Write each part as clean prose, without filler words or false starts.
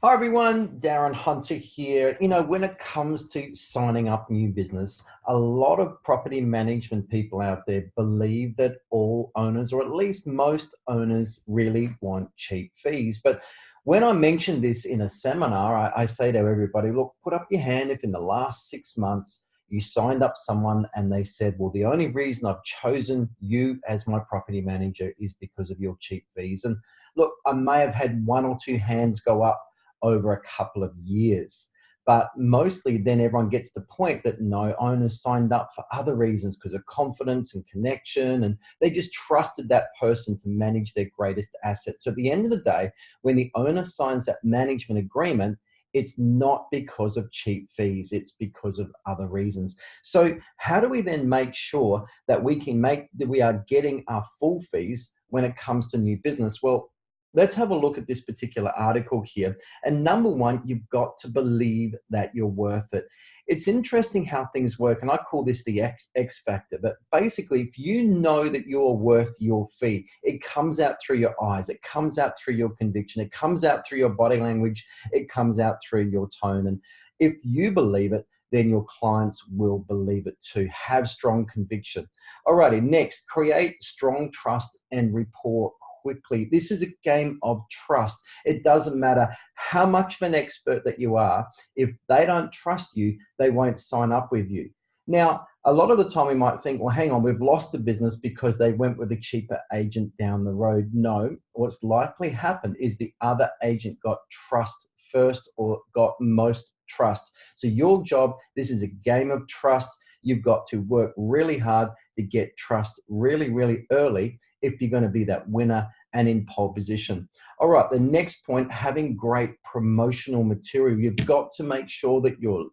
Hi everyone, Darren Hunter here. When it comes to signing up new business, a lot of property management people out there believe that all owners, or at least most owners, really want cheap fees. But when I mention this in a seminar, I say to everybody, look, put up your hand if in the last 6 months you signed up someone and they said, well, the only reason I've chosen you as my property manager is because of your cheap fees. And look, I may have had one or two hands go up over a couple of years. But mostly then everyone gets the point that no, owners signed up for other reasons because of confidence and connection, and they just trusted that person to manage their greatest asset. So at the end of the day, when the owner signs that management agreement, it's not because of cheap fees, it's because of other reasons. So how do we then make sure that we are getting our full fees when it comes to new business? Well, let's have a look at this particular article here. And number one, you've got to believe that you're worth it. It's interesting how things work, and I call this the X factor. But basically, if you know that you're worth your fee, it comes out through your eyes, it comes out through your conviction, it comes out through your body language, it comes out through your tone. And if you believe it, then your clients will believe it too. Have strong conviction. Alrighty, next, create strong trust and rapport quickly. This is a game of trust. It doesn't matter how much of an expert that you are. If they don't trust you, they won't sign up with you. Now, a lot of the time we might think, well, hang on, we've lost the business because they went with a cheaper agent down the road. No, what's likely happened is the other agent got trust first or got most trust. So your job, this is a game of trust. You've got to work really hard to get trust really, really early if you're going to be that winner and in pole position. All right, the next point, having great promotional material. You've got to make sure that your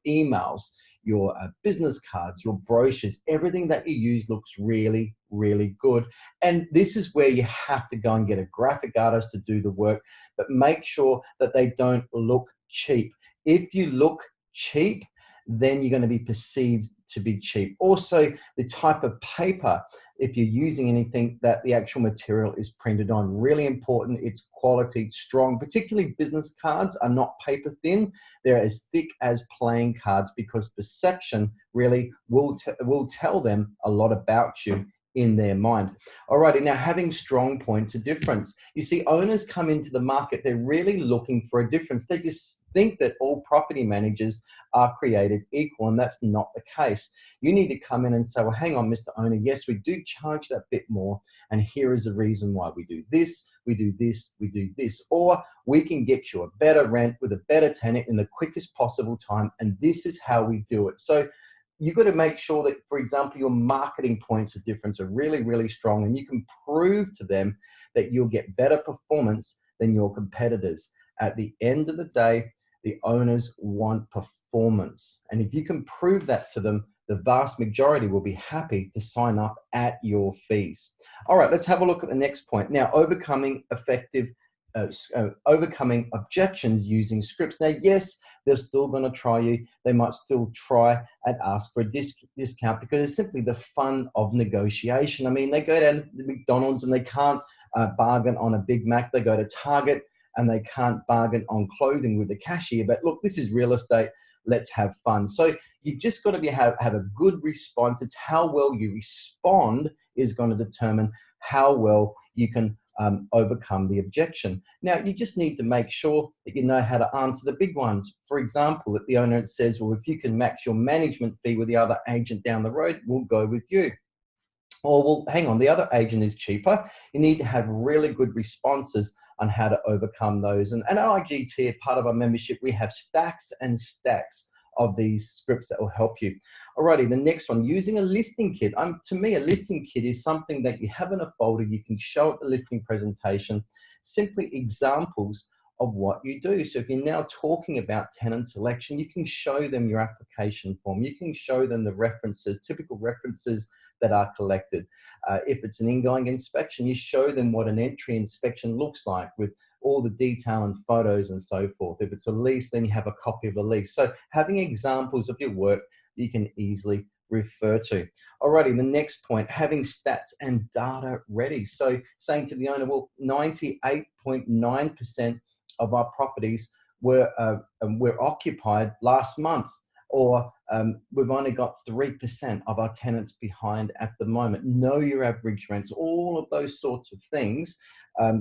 emails, your business cards, your brochures, everything that you use looks really, really good. And this is where you have to go and get a graphic artist to do the work, but make sure that they don't look cheap. If you look cheap, then you're going to be perceived to be cheap. Also, the type of paper, if you're using anything that the actual material is printed on, really important. It's quality, strong. Particularly business cards are not paper thin. They're as thick as playing cards because perception really will tell them a lot about you in their mind. Alrighty, now having strong points of difference. You see, owners come into the market, they're really looking for a difference. They just think that all property managers are created equal, and that's not the case. You need to come in and say, well, hang on, Mr. Owner, yes, we do charge that bit more, and here is the reason why we do this, we do this, we do this. Or we can get you a better rent with a better tenant in the quickest possible time, and this is how we do it. So you've got to make sure that, for example, your marketing points of difference are really, really strong, and you can prove to them that you'll get better performance than your competitors. At the end of the day, the owners want performance. And if you can prove that to them, the vast majority will be happy to sign up at your fees. All right, let's have a look at the next point. Now, overcoming objections using scripts. Now, yes, they're still going to try you. They might still try and ask for a discount because it's simply the fun of negotiation. I mean, they go down to McDonald's and they can't bargain on a Big Mac. They go to Target and they can't bargain on clothing with the cashier. But look, this is real estate. Let's have fun. So you just got to have a good response. It's how well you respond is going to determine how well you can overcome the objection. Now, you just need to make sure that you know how to answer the big ones. For example, if the owner says, well, if you can match your management fee with the other agent down the road, we'll go with you. Or, well, hang on, the other agent is cheaper. You need to have really good responses on how to overcome those. And at IGT, part of our membership, we have stacks and stacks of these scripts that will help you. Alrighty, the next one, using a listing kit. To me, a listing kit is something that you have in a folder. You can show at the listing presentation, simply examples of what you do. So if you're now talking about tenant selection, you can show them your application form. You can show them the references, typical references that are collected. If it's an ingoing inspection, you show them what an entry inspection looks like with all the detail and photos and so forth. If it's a lease, then you have a copy of the lease. So having examples of your work that you can easily refer to. Alrighty, the next point, having stats and data ready. So saying to the owner, well, 98.9% of our properties were occupied last month, or we've only got 3% of our tenants behind at the moment. Know your average rents, all of those sorts of things,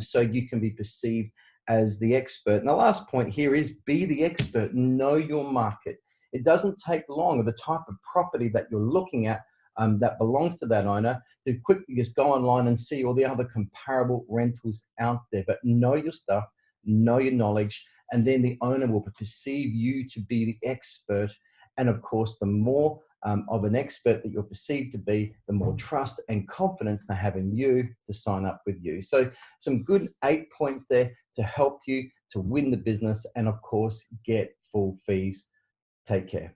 so you can be perceived as the expert. And the last point here is be the expert. Know your market. It doesn't take long, or the type of property that you're looking at that belongs to that owner, to quickly just go online and see all the other comparable rentals out there. But know your stuff, know your knowledge, and then the owner will perceive you to be the expert. And of course, the more of an expert that you're perceived to be, the more trust and confidence they have in you to sign up with you. So some good 8 points there to help you to win the business and of course, get full fees. Take care.